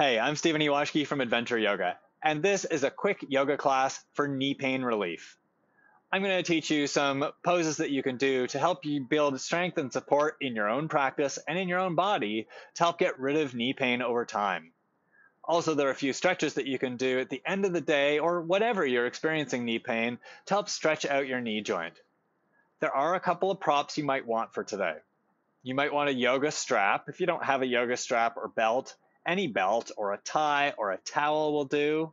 Hey, I'm Stephen Ewashkiw from Adventure Yoga, and this is a quick yoga class for knee pain relief. I'm going to teach you some poses that you can do to help you build strength and support in your own practice and in your own body to help get rid of knee pain over time. Also, there are a few stretches that you can do at the end of the day or whatever you're experiencing knee pain to help stretch out your knee joint. There are a couple of props you might want for today. You might want a yoga strap. If you don't have a yoga strap or belt, any belt or a tie or a towel will do.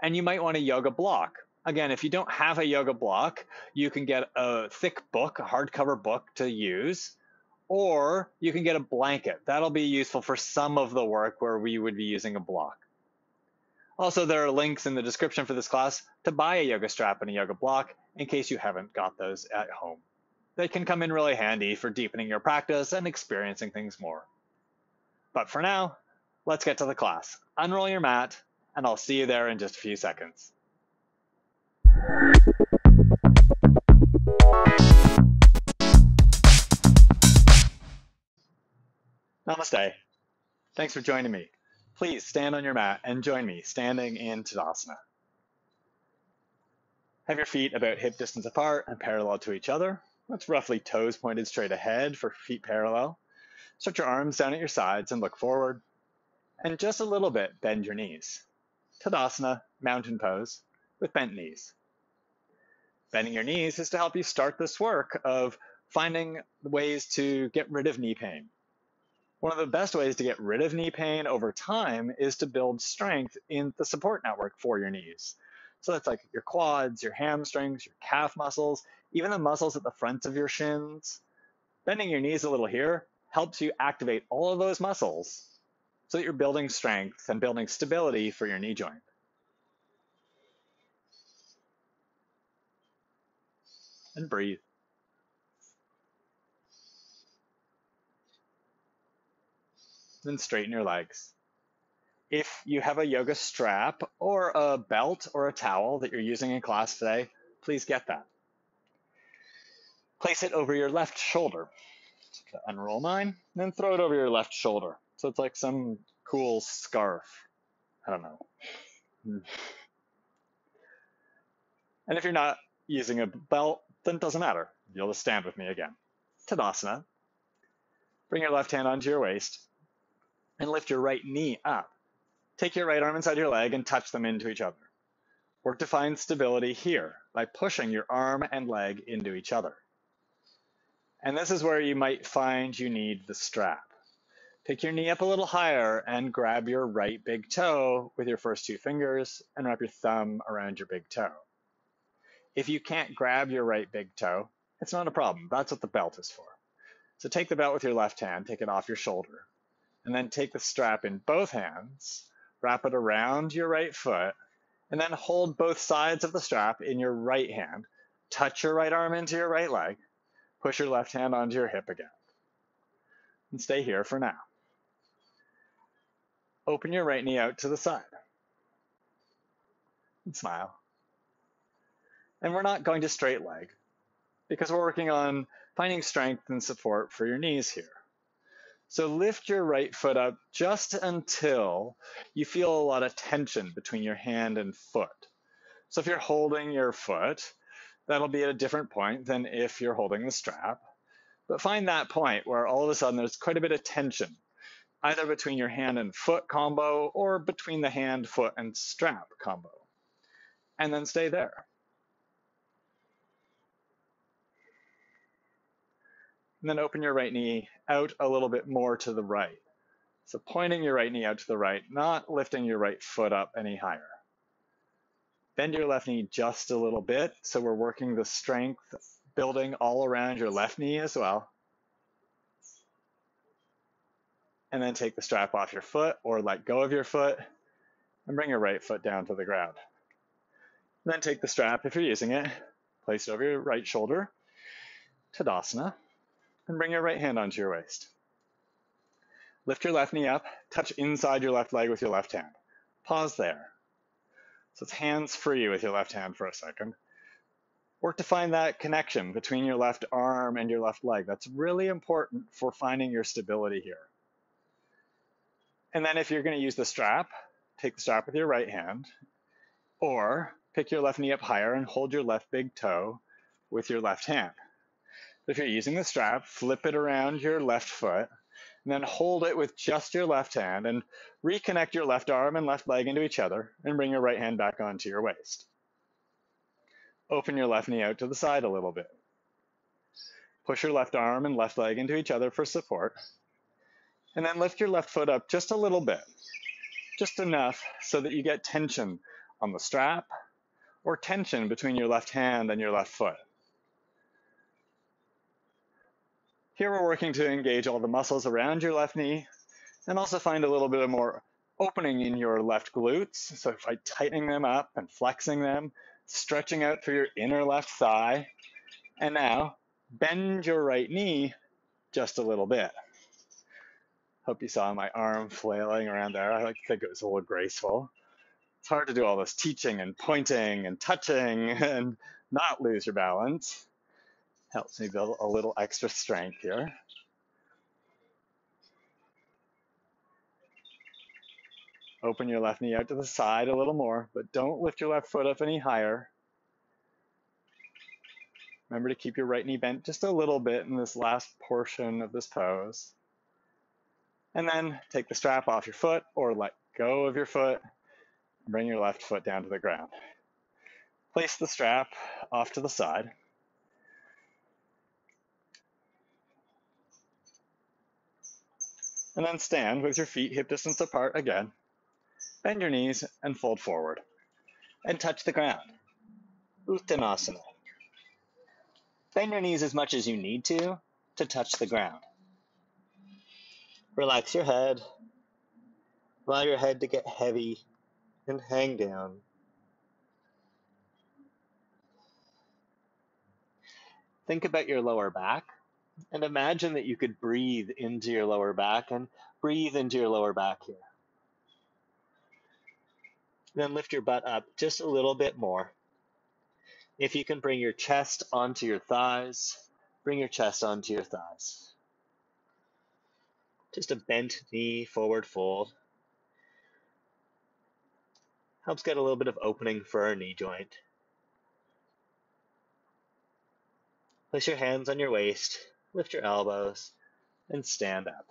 And you might want a yoga block. Again, if you don't have a yoga block, you can get a thick book, a hardcover book to use, or you can get a blanket. That'll be useful for some of the work where we would be using a block. Also, there are links in the description for this class to buy a yoga strap and a yoga block in case you haven't got those at home. They can come in really handy for deepening your practice and experiencing things more. But for now, let's get to the class. Unroll your mat, and I'll see you there in just a few seconds. Namaste. Thanks for joining me. Please stand on your mat and join me standing in Tadasana. Have your feet about hip distance apart and parallel to each other. That's roughly toes pointed straight ahead for feet parallel. Stretch your arms down at your sides and look forward. And just a little bit, bend your knees. Tadasana, mountain pose, with bent knees. Bending your knees is to help you start this work of finding ways to get rid of knee pain. One of the best ways to get rid of knee pain over time is to build strength in the support network for your knees. So that's like your quads, your hamstrings, your calf muscles, even the muscles at the front of your shins. Bending your knees a little here helps you activate all of those muscles so that you're building strength and building stability for your knee joint. And breathe. Then straighten your legs. If you have a yoga strap or a belt or a towel that you're using in class today, please get that. Place it over your left shoulder. So unroll mine, then throw it over your left shoulder. So it's like some cool scarf. I don't know. And if you're not using a belt, then it doesn't matter. You'll just stand with me again. Tadasana. Bring your left hand onto your waist and lift your right knee up. Take your right arm inside your leg and touch them into each other. Work to find stability here by pushing your arm and leg into each other. And this is where you might find you need the strap. Pick your knee up a little higher and grab your right big toe with your first two fingers and wrap your thumb around your big toe. If you can't grab your right big toe, it's not a problem. That's what the belt is for. So take the belt with your left hand, take it off your shoulder, and then take the strap in both hands, wrap it around your right foot, and then hold both sides of the strap in your right hand. Touch your right arm into your right leg, push your left hand onto your hip again. And stay here for now. Open your right knee out to the side. And smile. And we're not going to straight leg because we're working on finding strength and support for your knees here. So lift your right foot up just until you feel a lot of tension between your hand and foot. So if you're holding your foot, that'll be at a different point than if you're holding the strap. But find that point where all of a sudden there's quite a bit of tension, either between your hand and foot combo or between the hand, foot, and strap combo. And then stay there. And then open your right knee out a little bit more to the right. So pointing your right knee out to the right, not lifting your right foot up any higher. Bend your left knee just a little bit, so we're working the strength building all around your left knee as well. And then take the strap off your foot or let go of your foot and bring your right foot down to the ground. And then take the strap, if you're using it, place it over your right shoulder, Tadasana, and bring your right hand onto your waist. Lift your left knee up, touch inside your left leg with your left hand. Pause there. So it's hands free with your left hand for a second. Work to find that connection between your left arm and your left leg. That's really important for finding your stability here. And then if you're going to use the strap, take the strap with your right hand, or pick your left knee up higher and hold your left big toe with your left hand. If you're using the strap, flip it around your left foot, and then hold it with just your left hand and reconnect your left arm and left leg into each other and bring your right hand back onto your waist. Open your left knee out to the side a little bit. Push your left arm and left leg into each other for support. And then lift your left foot up just a little bit, just enough so that you get tension on the strap or tension between your left hand and your left foot. Here we're working to engage all the muscles around your left knee and also find a little bit of more opening in your left glutes. So by tightening them up and flexing them, stretching out through your inner left thigh. And now bend your right knee just a little bit. Hope you saw my arm flailing around there. I like to think it was a little graceful. It's hard to do all this teaching and pointing and touching and not lose your balance. Helps me build a little extra strength here. Open your left knee out to the side a little more, but don't lift your left foot up any higher. Remember to keep your right knee bent just a little bit in this last portion of this pose. And then take the strap off your foot or let go of your foot. Bring your left foot down to the ground. Place the strap off to the side. And then stand with your feet hip distance apart again. Bend your knees and fold forward. And touch the ground. Uttanasana. Bend your knees as much as you need to touch the ground. Relax your head. Allow your head to get heavy and hang down. Think about your lower back and imagine that you could breathe into your lower back and breathe into your lower back here. Then lift your butt up just a little bit more. If you can bring your chest onto your thighs, bring your chest onto your thighs. Just a bent knee forward fold. Helps get a little bit of opening for our knee joint. Place your hands on your waist, lift your elbows, and stand up.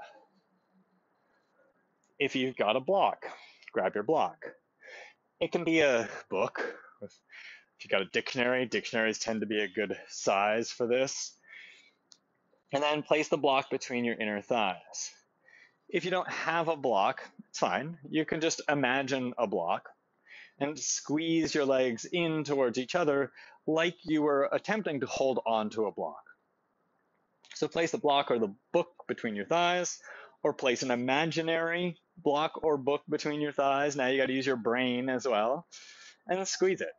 If you've got a block, grab your block. It can be a book. If you've got a dictionary, dictionaries tend to be a good size for this. And then place the block between your inner thighs. If you don't have a block, it's fine. You can just imagine a block and squeeze your legs in towards each other like you were attempting to hold on to a block. So place the block or the book between your thighs, or place an imaginary block or book between your thighs. Now you got to use your brain as well, and squeeze it.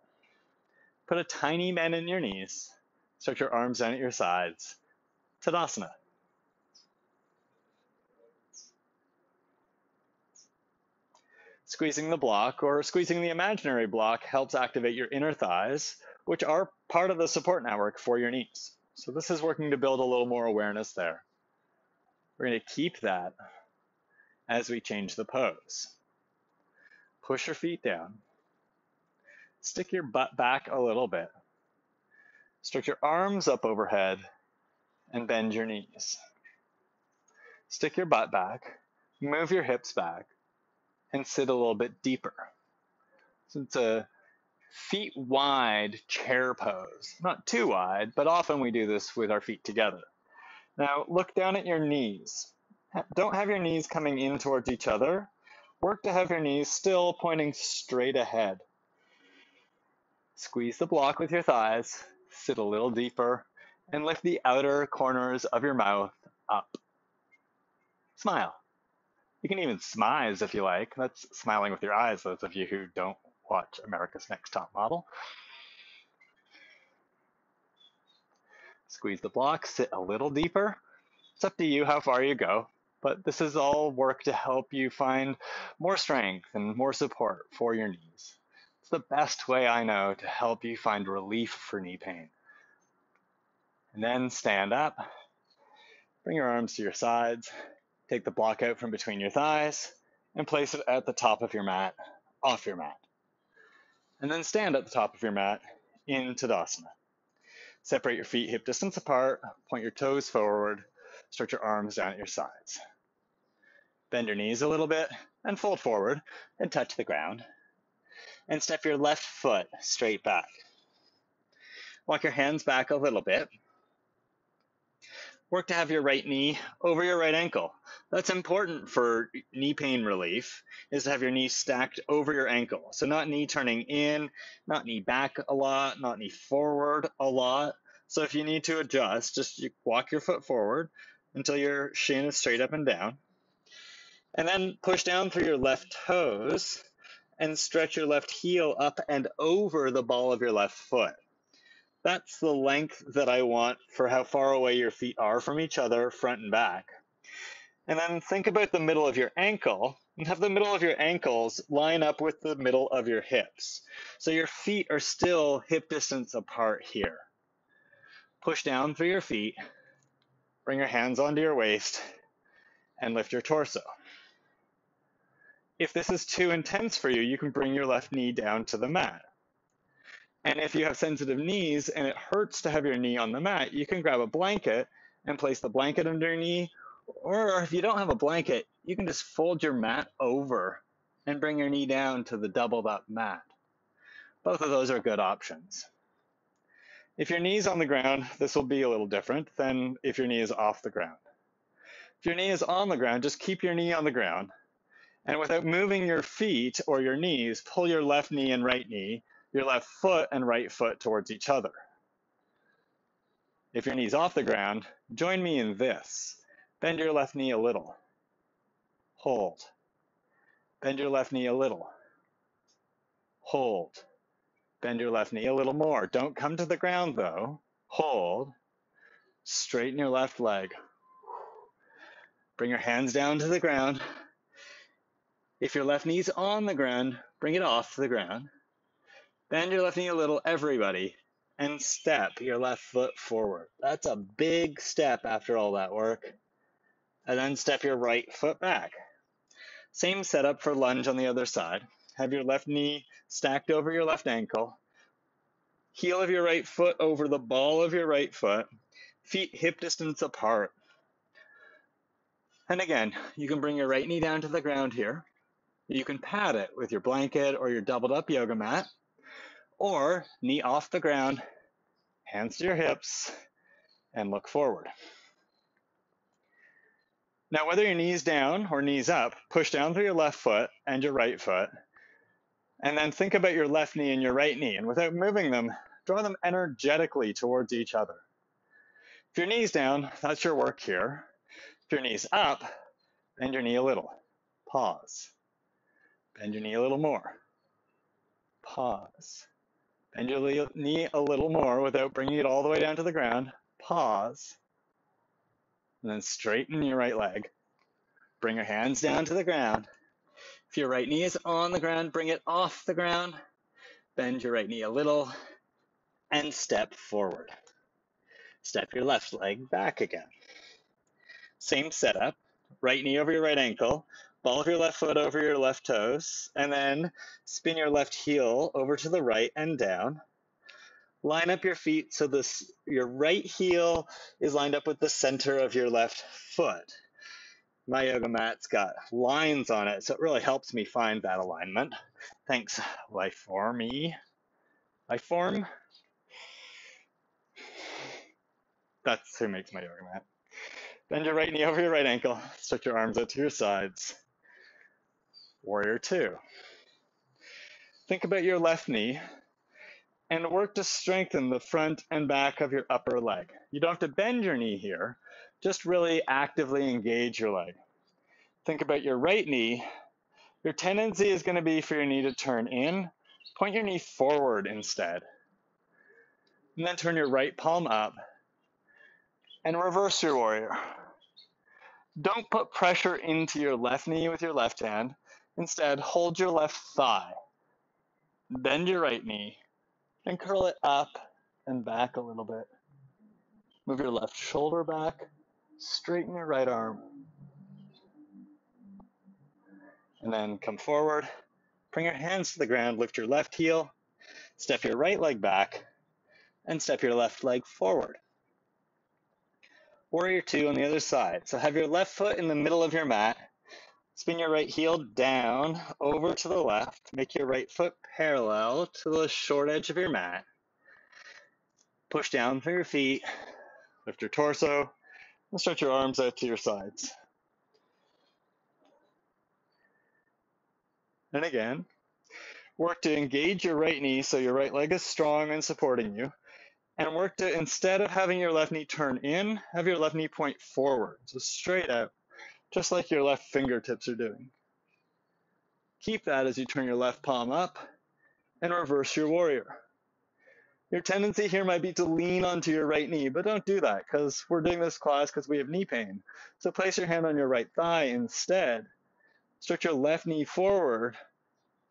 Put a tiny bend in your knees. Stretch your arms down at your sides. Tadasana. Squeezing the block or squeezing the imaginary block helps activate your inner thighs, which are part of the support network for your knees. So this is working to build a little more awareness there. We're going to keep that as we change the pose. Push your feet down. Stick your butt back a little bit. Stretch your arms up overhead and bend your knees. Stick your butt back, move your hips back, and sit a little bit deeper. So it's a feet wide chair pose. Not too wide, but often we do this with our feet together. Now look down at your knees. Don't have your knees coming in towards each other. Work to have your knees still pointing straight ahead. Squeeze the block with your thighs, sit a little deeper, and lift the outer corners of your mouth up. Smile. You can even smize if you like. That's smiling with your eyes, those of you who don't watch America's Next Top Model. Squeeze the block, sit a little deeper. It's up to you how far you go, but this is all work to help you find more strength and more support for your knees. It's the best way I know to help you find relief for knee pain. And then stand up, bring your arms to your sides, take the block out from between your thighs, and place it at the top of your mat, off your mat. And then stand at the top of your mat in Tadasana. Separate your feet hip distance apart, point your toes forward, stretch your arms down at your sides. Bend your knees a little bit and fold forward and touch the ground. And step your left foot straight back. Walk your hands back a little bit. Work to have your right knee over your right ankle. That's important for knee pain relief, is to have your knee stacked over your ankle. So not knee turning in, not knee back a lot, not knee forward a lot. So if you need to adjust, just walk your foot forward until your shin is straight up and down. And then push down through your left toes and stretch your left heel up and over the ball of your left foot. That's the length that I want for how far away your feet are from each other, front and back. And then think about the middle of your ankle and have the middle of your ankles line up with the middle of your hips. So your feet are still hip distance apart here. Push down through your feet, bring your hands onto your waist, and lift your torso. If this is too intense for you, you can bring your left knee down to the mat. And if you have sensitive knees and it hurts to have your knee on the mat, you can grab a blanket and place the blanket under your knee. Or if you don't have a blanket, you can just fold your mat over and bring your knee down to the doubled up mat. Both of those are good options. If your knee's on the ground, this will be a little different than if your knee is off the ground. If your knee is on the ground, just keep your knee on the ground. And without moving your feet or your knees, pull your left knee and right knee, your left foot and right foot towards each other. If your knee's off the ground, join me in this. Bend your left knee a little. Hold. Bend your left knee a little. Hold. Bend your left knee a little more. Don't come to the ground though. Hold. Straighten your left leg. Bring your hands down to the ground. If your left knee's on the ground, bring it off the ground. Bend your left knee a little, everybody, and step your left foot forward. That's a big step after all that work. And then step your right foot back. Same setup for lunge on the other side. Have your left knee stacked over your left ankle. Heel of your right foot over the ball of your right foot. Feet hip distance apart. And again, you can bring your right knee down to the ground here. You can pad it with your blanket or your doubled up yoga mat. Or knee off the ground, hands to your hips, and look forward. Now, whether your knee's down or knees up, push down through your left foot and your right foot, and then think about your left knee and your right knee, and without moving them, draw them energetically towards each other. If your knee's down, that's your work here. If your knee's up, bend your knee a little. Pause. Bend your knee a little more. Pause. Bend your knee a little more without bringing it all the way down to the ground. Pause. And then straighten your right leg. Bring your hands down to the ground. If your right knee is on the ground, bring it off the ground. Bend your right knee a little and step forward. Step your left leg back again. Same setup. Right knee over your right ankle. Ball of your left foot over your left toes. And then spin your left heel over to the right and down. Line up your feet so your right heel is lined up with the center of your left foot. My yoga mat's got lines on it, so it really helps me find that alignment. Thanks, Lifeform. Lifeform? That's who makes my yoga mat. Bend your right knee over your right ankle. Stretch your arms out to your sides. Warrior 2. Think about your left knee and work to strengthen the front and back of your upper leg. You don't have to bend your knee here, just really actively engage your leg. Think about your right knee. Your tendency is going to be for your knee to turn in. Point your knee forward instead. And then turn your right palm up and reverse your warrior. Don't put pressure into your left knee with your left hand. Instead, hold your left thigh. Bend your right knee and curl it up and back a little bit. Move your left shoulder back. Straighten your right arm. And then come forward, bring your hands to the ground, lift your left heel, step your right leg back, and step your left leg forward. Warrior two on the other side. So have your left foot in the middle of your mat, spin your right heel down over to the left, make your right foot parallel to the short edge of your mat, push down through your feet, lift your torso, and stretch your arms out to your sides. And again, work to engage your right knee so your right leg is strong and supporting you. And work to, instead of having your left knee turn in, have your left knee point forward, so straight out, just like your left fingertips are doing. Keep that as you turn your left palm up and reverse your warrior. Your tendency here might be to lean onto your right knee, but don't do that because we're doing this class because we have knee pain. So place your hand on your right thigh instead. Stretch your left knee forward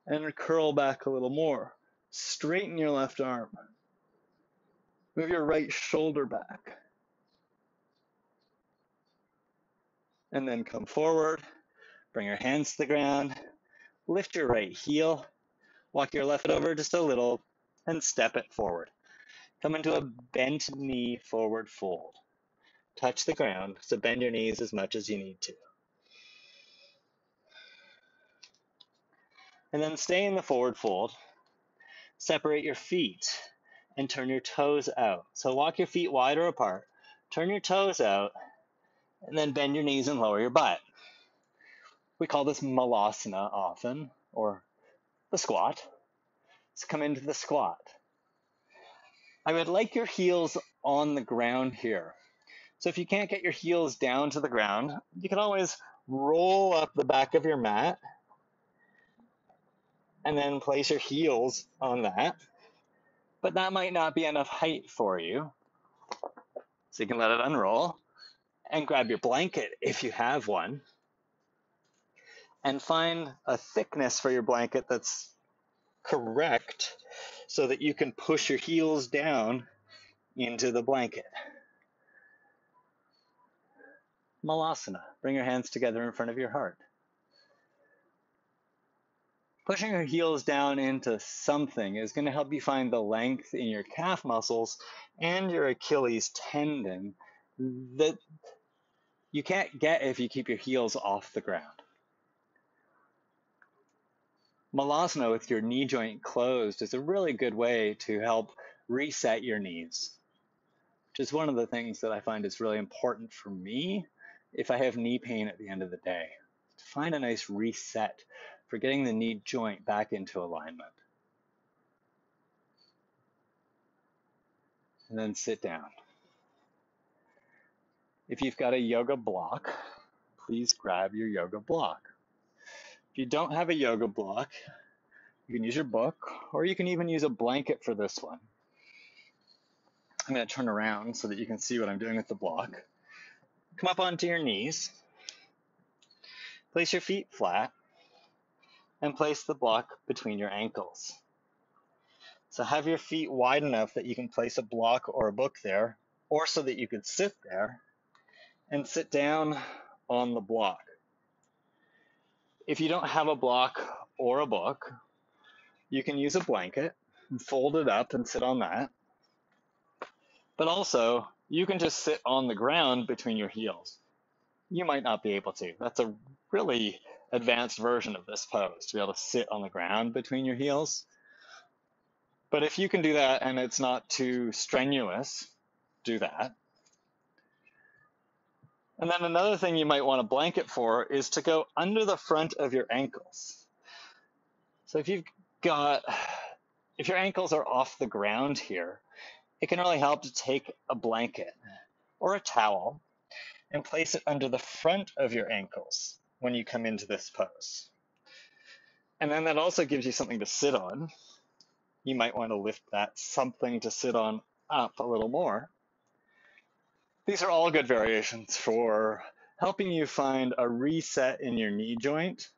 and curl back a little more. Straighten your left arm. Move your right shoulder back. And then come forward. Bring your hands to the ground. Lift your right heel. Walk your left foot over just a little and step it forward. Come into a bent knee forward fold. Touch the ground, so bend your knees as much as you need to. And then stay in the forward fold. Separate your feet and turn your toes out. So walk your feet wider apart. Turn your toes out and then bend your knees and lower your butt. We call this malasana often, or the squat. So come into the squat. I would like your heels on the ground here. So if you can't get your heels down to the ground, you can always roll up the back of your mat and then place your heels on that. But that might not be enough height for you. So you can let it unroll and grab your blanket if you have one and find a thickness for your blanket that's correct so that you can push your heels down into the blanket. Malasana. Bring your hands together in front of your heart. Pushing your heels down into something is going to help you find the length in your calf muscles and your Achilles tendon that you can't get if you keep your heels off the ground. Malasana with your knee joint closed is a really good way to help reset your knees, which is one of the things that I find is really important for me if I have knee pain at the end of the day, to find a nice reset for getting the knee joint back into alignment. And then sit down. If you've got a yoga block, please grab your yoga block. If you don't have a yoga block, you can use your book, or you can even use a blanket for this one. I'm going to turn around so that you can see what I'm doing with the block. Come up onto your knees. Place your feet flat and place the block between your ankles. So have your feet wide enough that you can place a block or a book there, or so that you could sit there and sit down on the block. If you don't have a block or a book, you can use a blanket and fold it up and sit on that. But also, you can just sit on the ground between your heels. You might not be able to. That's a really advanced version of this pose, to be able to sit on the ground between your heels. But if you can do that and it's not too strenuous, do that. And then another thing you might want a blanket for is to go under the front of your ankles. So if your ankles are off the ground here, it can really help to take a blanket or a towel and place it under the front of your ankles when you come into this pose. And then that also gives you something to sit on. You might want to lift that something to sit on up a little more. These are all good variations for helping you find a reset in your knee joint.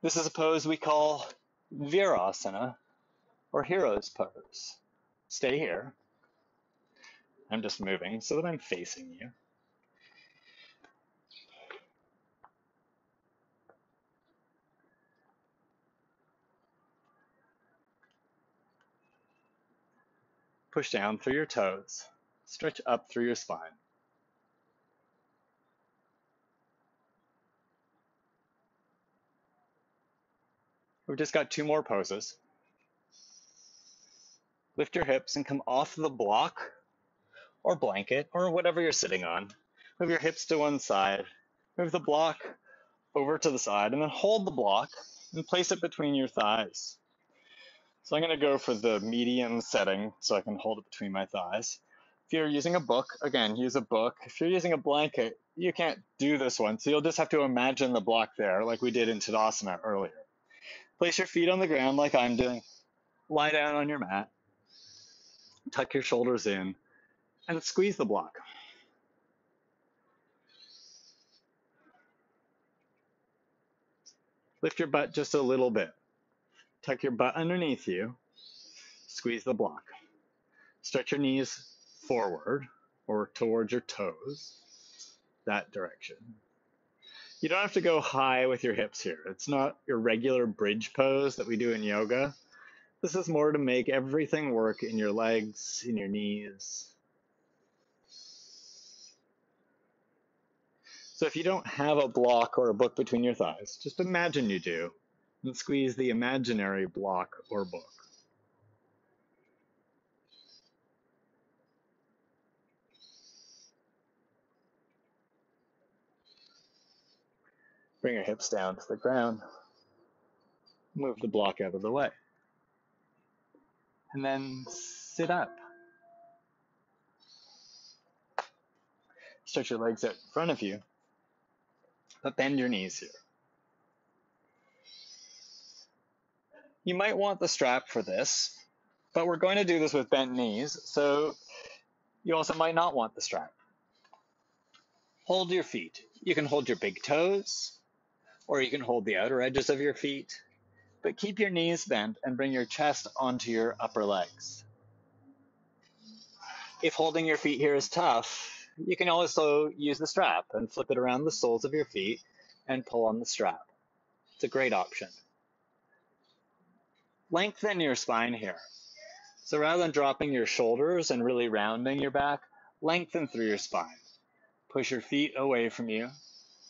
This is a pose we call Virasana, or hero's pose. Stay here. I'm just moving so that I'm facing you. Push down through your toes. Stretch up through your spine. We've just got 2 more poses. Lift your hips and come off the block or blanket or whatever you're sitting on. Move your hips to one side. Move the block over to the side and then hold the block and place it between your thighs. So I'm going to go for the medium setting so I can hold it between my thighs. If you're using a book, again, use a book. If you're using a blanket, you can't do this one, so you'll just have to imagine the block there like we did in Tadasana earlier. Place your feet on the ground like I'm doing. Lie down on your mat. Tuck your shoulders in and squeeze the block. Lift your butt just a little bit. Tuck your butt underneath you. Squeeze the block. Stretch your knees forward or towards your toes, that direction. You don't have to go high with your hips here. It's not your regular bridge pose that we do in yoga. This is more to make everything work in your legs, in your knees. So if you don't have a block or a book between your thighs, just imagine you do, and squeeze the imaginary block or book. Bring your hips down to the ground. Move the block out of the way. And then sit up. Stretch your legs out in front of you, but bend your knees here. You might want the strap for this, but we're going to do this with bent knees, so you also might not want the strap. Hold your feet. You can hold your big toes, or you can hold the outer edges of your feet, but keep your knees bent and bring your chest onto your upper legs. If holding your feet here is tough, you can also use the strap and flip it around the soles of your feet and pull on the strap. It's a great option. Lengthen your spine here. So rather than dropping your shoulders and really rounding your back, lengthen through your spine. Push your feet away from you.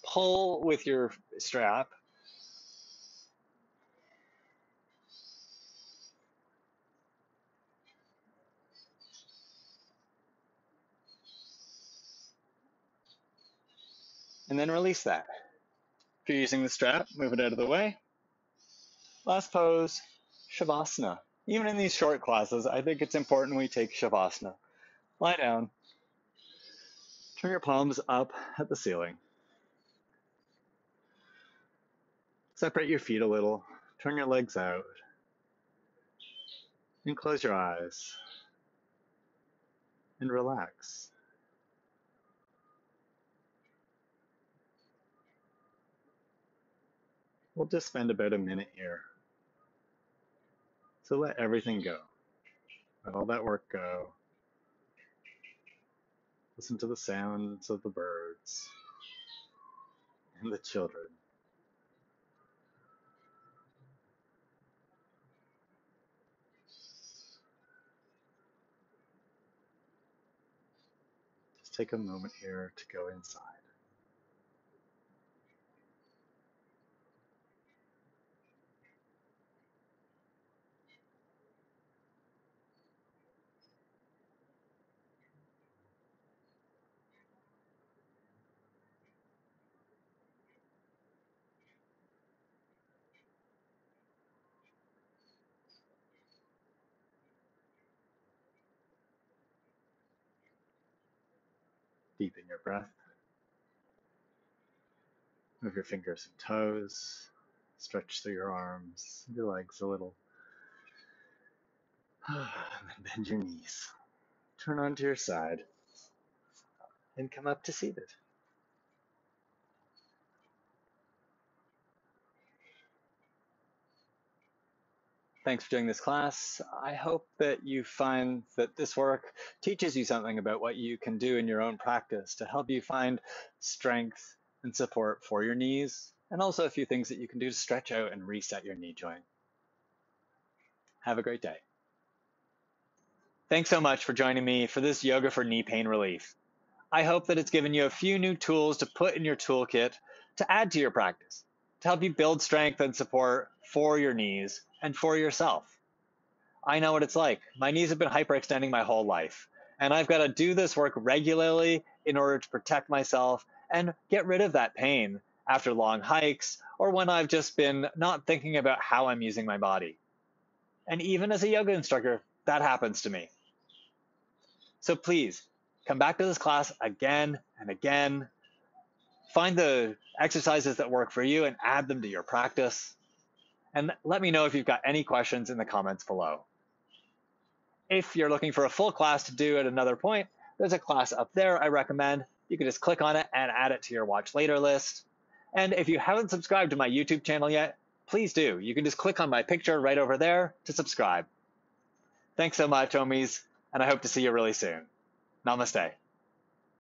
Pull with your strap. And then release that. If you're using the strap, move it out of the way. Last pose, Shavasana. Even in these short classes, I think it's important we take Shavasana. Lie down. Turn your palms up at the ceiling. Separate your feet a little. Turn your legs out. And close your eyes. And relax. We'll just spend about a minute here. So let everything go. Let all that work go. Listen to the sounds of the birds and the children. Just take a moment here to go inside. Deepen your breath. Move your fingers and toes. Stretch through your arms, your legs a little. And then bend your knees. Turn onto your side and come up to seated. Thanks for doing this class. I hope that you find that this work teaches you something about what you can do in your own practice to help you find strength and support for your knees, and also a few things that you can do to stretch out and reset your knee joint. Have a great day. Thanks so much for joining me for this yoga for knee pain relief. I hope that it's given you a few new tools to put in your toolkit to add to your practice, to help you build strength and support for your knees and for yourself. I know what it's like. My knees have been hyperextending my whole life, and I've got to do this work regularly in order to protect myself and get rid of that pain after long hikes or when I've just been not thinking about how I'm using my body. And even as a yoga instructor, that happens to me. So please come back to this class again and again. Find the exercises that work for you and add them to your practice. And let me know if you've got any questions in the comments below. If you're looking for a full class to do at another point, there's a class up there I recommend. You can just click on it and add it to your watch later list. And if you haven't subscribed to my YouTube channel yet, please do. You can just click on my picture right over there to subscribe. Thanks so much, Omis, and I hope to see you really soon. Namaste.